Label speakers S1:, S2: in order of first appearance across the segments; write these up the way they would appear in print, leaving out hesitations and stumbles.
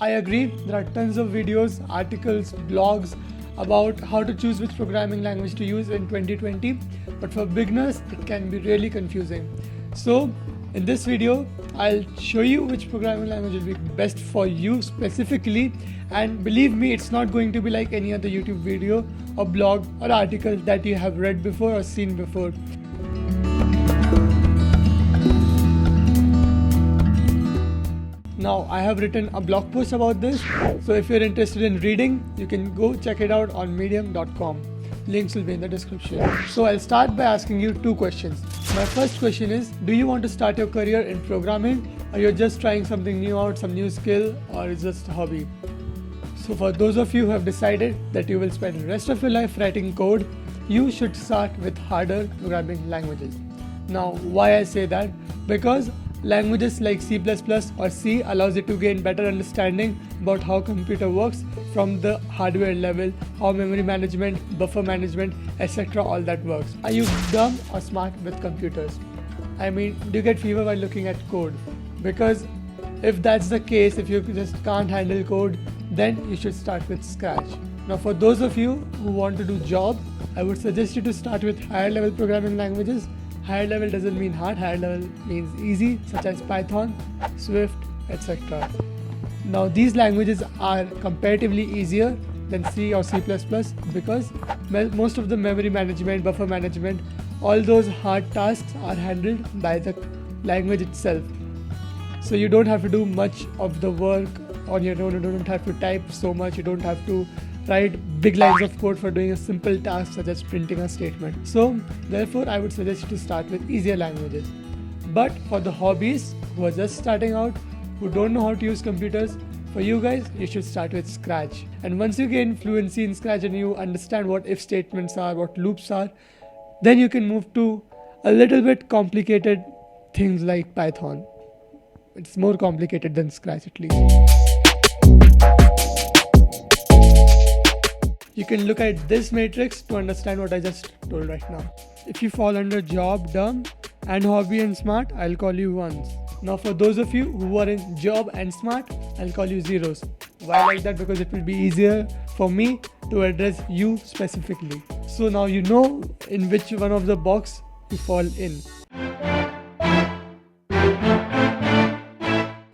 S1: I agree, there are tons of videos, articles, blogs about how to choose which programming language to use in 2020, but for beginners it can be really confusing. So in this video I'll show you which programming language will be best for you specifically, and believe me, it's not going to be like any other YouTube video or blog or article that you have read before or seen before. Now I have written a blog post about this, so if you're interested in reading, you can go check it out on medium.com. Links will be in the description. So I'll start by asking you two questions. My first question is, do you want to start your career in programming, or you're just trying something new out, some new skill, or it's just a hobby? So for those of you who have decided that you will spend the rest of your life writing code, you should start with harder programming languages. Now why I say that? Because languages like C++ or C allows you to gain better understanding about how computer works from the hardware level, how memory management, buffer management, etc. all that works. Are you dumb or smart with computers? I mean, do you get fever while looking at code? Because if that's the case, if you just can't handle code, then you should start with Scratch. Now for those of you who want to do job, I would suggest you to start with higher level programming languages. Higher level doesn't mean hard, higher level means easy, such as Python, Swift, etc. Now these languages are comparatively easier than C or C++ because most of the memory management, buffer management, all those hard tasks are handled by the language itself. So you don't have to do much of the work on your own, you don't have to type so much, you don't have to write big lines of code for doing a simple task such as printing a statement. So therefore I would suggest you to start with easier languages. But for the hobbies who are just starting out, who don't know how to use computers, for you guys, you should start with Scratch. And once you gain fluency in Scratch and you understand what if statements are, what loops are, then you can move to a little bit complicated things like Python. It's more complicated than Scratch at least. You can look at this matrix to understand what I just told right now. If you fall under job, dumb, and hobby and smart, I'll call you ones. Now for those of you who are in job and smart, I'll call you zeros. Why like that? Because it will be easier for me to address you specifically. So now you know in which one of the box you fall in.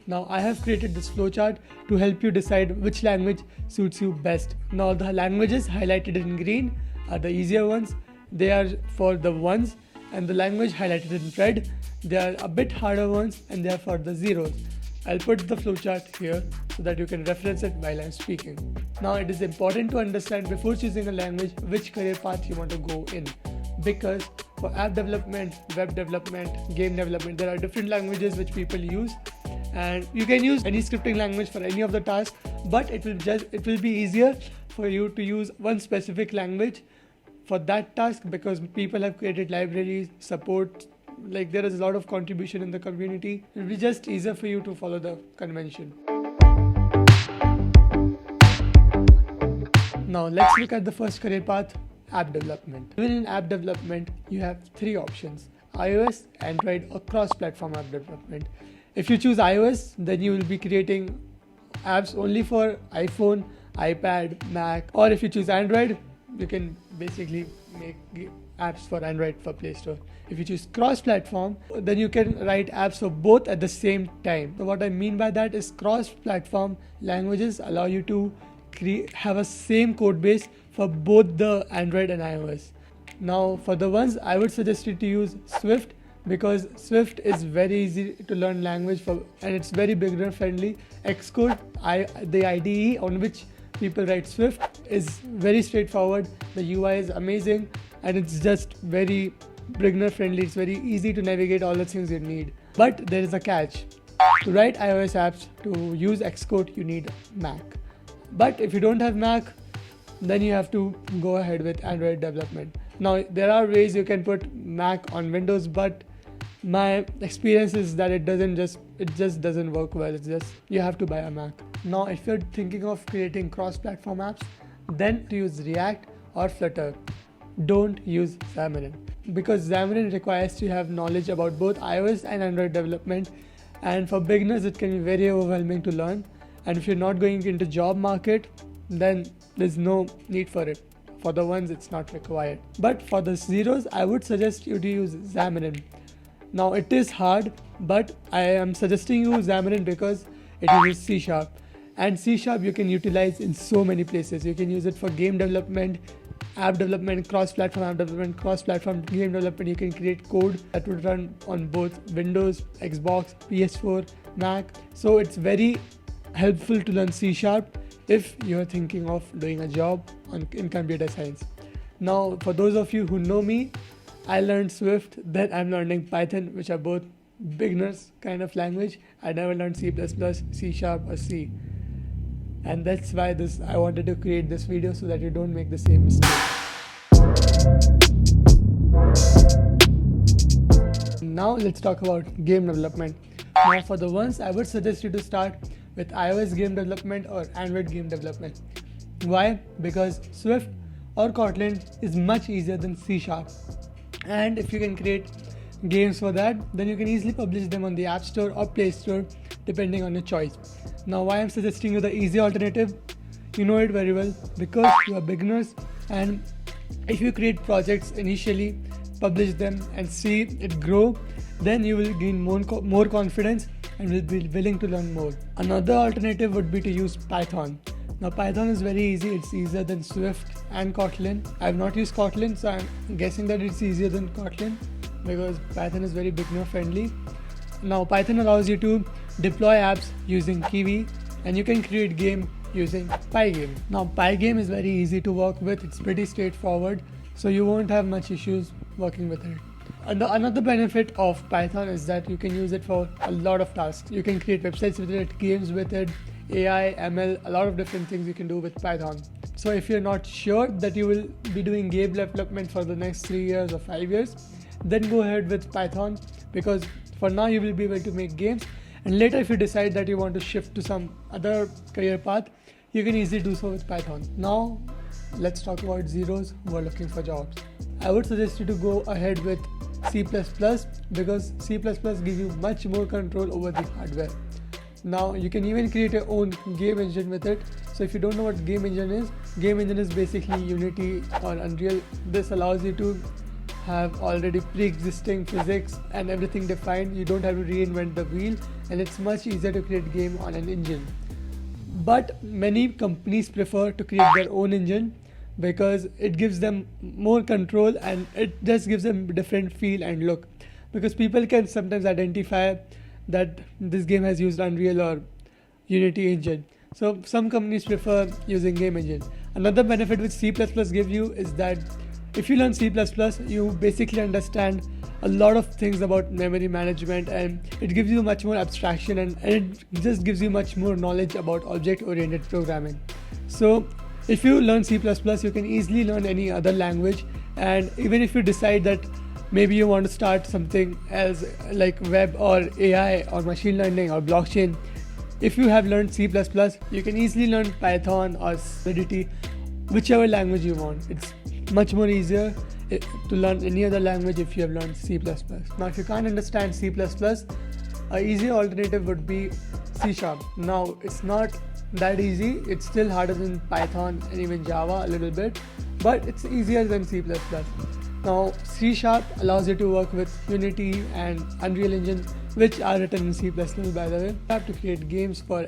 S1: Now I have created this flowchart to help you decide which language suits you best. Now the languages highlighted in green are the easier ones. They are for the ones, and the language highlighted in red, they are a bit harder ones, and they are for the zeros. I'll put the flowchart here so that you can reference it while I'm speaking. Now it is important to understand before choosing a language which career path you want to go in, because for app development, web development, game development, there are different languages which people use. And you can use any scripting language for any of the tasks, but it will be easier for you to use one specific language for that task, because people have created libraries, support, like there is a lot of contribution in the community. It will be just easier for you to follow the convention. Now let's look at the first career path, app development. Even in app development, you have three options: iOS, Android, or cross-platform app development. If you choose iOS, then you will be creating apps only for iPhone, iPad, Mac, or if you choose Android, you can basically make apps for Android for Play Store. If you choose cross-platform, then you can write apps for both at the same time. So what I mean by that is cross-platform languages allow you to have a same code base for both the Android and iOS. Now for the ones, I would suggest you to use Swift, because Swift is very easy to learn language for, and it's very beginner friendly. Xcode, the IDE on which people write Swift, is very straightforward. The UI is amazing and it's just very beginner friendly. It's very easy to navigate all the things you need. But there is a catch. To write iOS apps, to use Xcode, you need Mac. But if you don't have Mac, then you have to go ahead with Android development. Now there are ways you can put Mac on Windows, but my experience is that it just doesn't work well. It's just you have to buy a Mac. Now if you're thinking of creating cross-platform apps, then to use React or Flutter. Don't use Xamarin, because Xamarin requires you to have knowledge about both iOS and Android development, and for beginners it can be very overwhelming to learn. And if you're not going into job market, then there's no need for it. For the ones, it's not required. But for the zeros, I would suggest you to use Xamarin. Now it is hard, but I am suggesting you Xamarin because it uses C#. And C# you can utilize in so many places. You can use it for game development, app development, cross-platform app development, cross-platform game development. You can create code that would run on both Windows, Xbox, PS4, Mac. So it's very helpful to learn C# if you're thinking of doing a job in computer science. Now, for those of you who know me, I learned Swift, then I'm learning Python, which are both beginners kind of language. I never learned C++, C# or C. And that's why I wanted to create this video so that you don't make the same mistake. Now let's talk about game development. Now for the ones, I would suggest you to start with iOS game development or Android game development. Why? Because Swift or Kotlin is much easier than C#. And if you can create games for that, then you can easily publish them on the App Store or Play Store depending on your choice. Now why I'm suggesting you the easy alternative, you know it very well, because you are beginners, and if you create projects initially, publish them and see it grow, then you will gain more confidence and will be willing to learn more. Another alternative would be to use Python. Now Python is very easy, it's easier than Swift and Kotlin. I have not used Kotlin, so I'm guessing that it's easier than Kotlin because Python is very beginner friendly. Now Python allows you to deploy apps using Kiwi, and you can create game using Pygame. Now Pygame is very easy to work with, it's pretty straightforward, so you won't have much issues working with it. And another benefit of Python is that you can use it for a lot of tasks. You can create websites with it, games with it, AI, ML, a lot of different things you can do with Python. So if you're not sure that you will be doing game development for the next 3 years or 5 years, then go ahead with Python, because for now you will be able to make games, and later if you decide that you want to shift to some other career path, you can easily do so with Python. Now let's talk about zeros who are looking for jobs. I would suggest you to go ahead with C++ because C++ gives you much more control over the hardware. Now you can even create your own game engine with it. So if you don't know what game engine is basically Unity or Unreal. This allows you to have already pre-existing physics and everything defined. You don't have to reinvent the wheel, and it's much easier to create game on an engine. But many companies prefer to create their own engine because it gives them more control and it just gives them different feel and look, because people can sometimes identify that this game has used Unreal or Unity engine. So some companies prefer using game engine. Another benefit which C++ gives you is that if you learn C++, you basically understand a lot of things about memory management, and it gives you much more abstraction, and it just gives you much more knowledge about object-oriented programming. So if you learn C++, you can easily learn any other language, and even if you decide that maybe you want to start something else like web or AI or machine learning or blockchain, if you have learned C++, you can easily learn Python or Solidity, whichever language you want. It's much more easier to learn any other language if you have learned C++. Now if you can't understand C++, an easy alternative would be C#. Now it's not that easy, it's still harder than Python and even Java a little bit, but it's easier than C++. Now C# allows you to work with Unity and Unreal Engine, which are written in C++ by the way. You have to create games for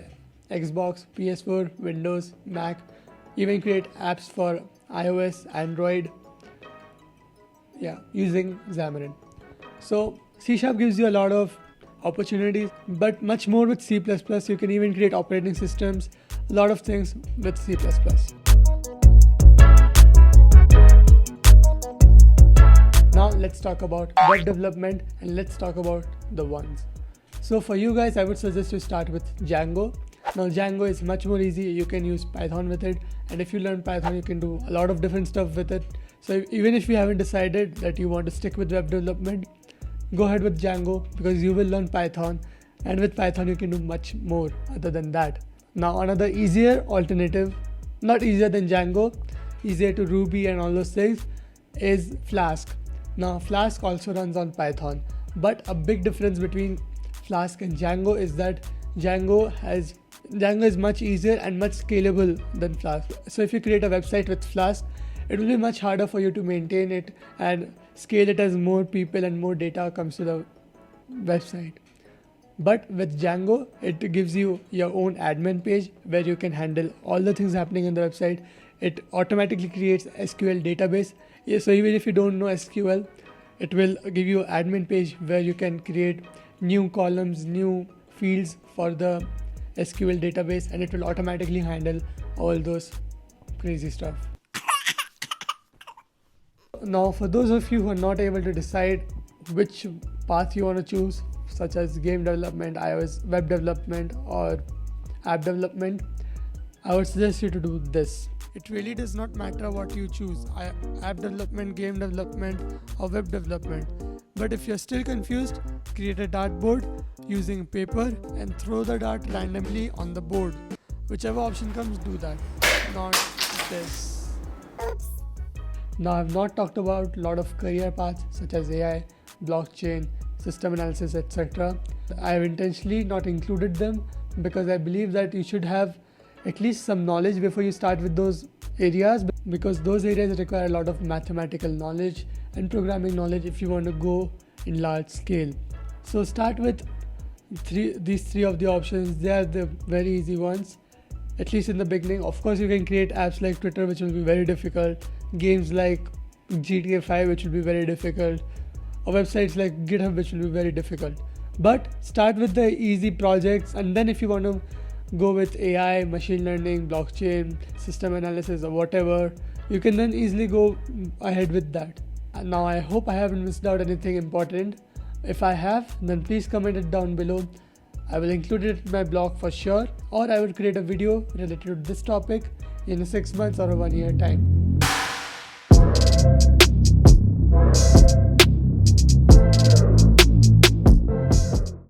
S1: Xbox, PS4, Windows, Mac, even create apps for iOS, Android, using Xamarin. So C# gives you a lot of opportunities, but much more with C++. You can even create operating systems, a lot of things with C++. Now let's talk about web development and let's talk about the ones. So for you guys, I would suggest to start with Django. Now Django is much more easy. You can use Python with it, and if you learn Python, you can do a lot of different stuff with it. So even if you haven't decided that you want to stick with web development, go ahead with Django because you will learn Python, and with Python you can do much more other than that. Now another easier alternative, not easier than Django, easier to Ruby and all those things, is Flask. Now Flask also runs on Python, but a big difference between Flask and Django is that Django has Django is much easier and much scalable than Flask. So if you create a website with Flask, it will be much harder for you to maintain it and scale it as more people and more data comes to the website. But with Django, it gives you your own admin page where you can handle all the things happening in the website. It automatically creates SQL database. So even if you don't know SQL, it will give you an admin page where you can create new columns, new fields for the SQL database, and it will automatically handle all those crazy stuff. Now, for those of you who are not able to decide which path you want to choose, such as game development, iOS web development, or app development, I would suggest you to do this. It really does not matter what you choose, app development, game development, or web development. But if you're still confused, create a dartboard using paper and throw the dart randomly on the board. Whichever option comes, do that. Not this. Now, I've not talked about a lot of career paths such as AI, blockchain, system analysis, etc. I have intentionally not included them because I believe that you should have at least some knowledge before you start with those areas, because those areas require a lot of mathematical knowledge and programming knowledge if you want to go in large scale. So start with these three of the options. They are the very easy ones, at least in the beginning. Of course, you can create apps like Twitter, which will be very difficult, games like GTA 5, which will be very difficult, or websites like GitHub, which will be very difficult. But start with the easy projects, and then if you want to go with AI, machine learning, blockchain, system analysis, or whatever, you can then easily go ahead with that. And now I hope I haven't missed out anything important. If I have, then please comment it down below. I will include it in my blog for sure, or I will create a video related to this topic in 6 months or a 1 year time.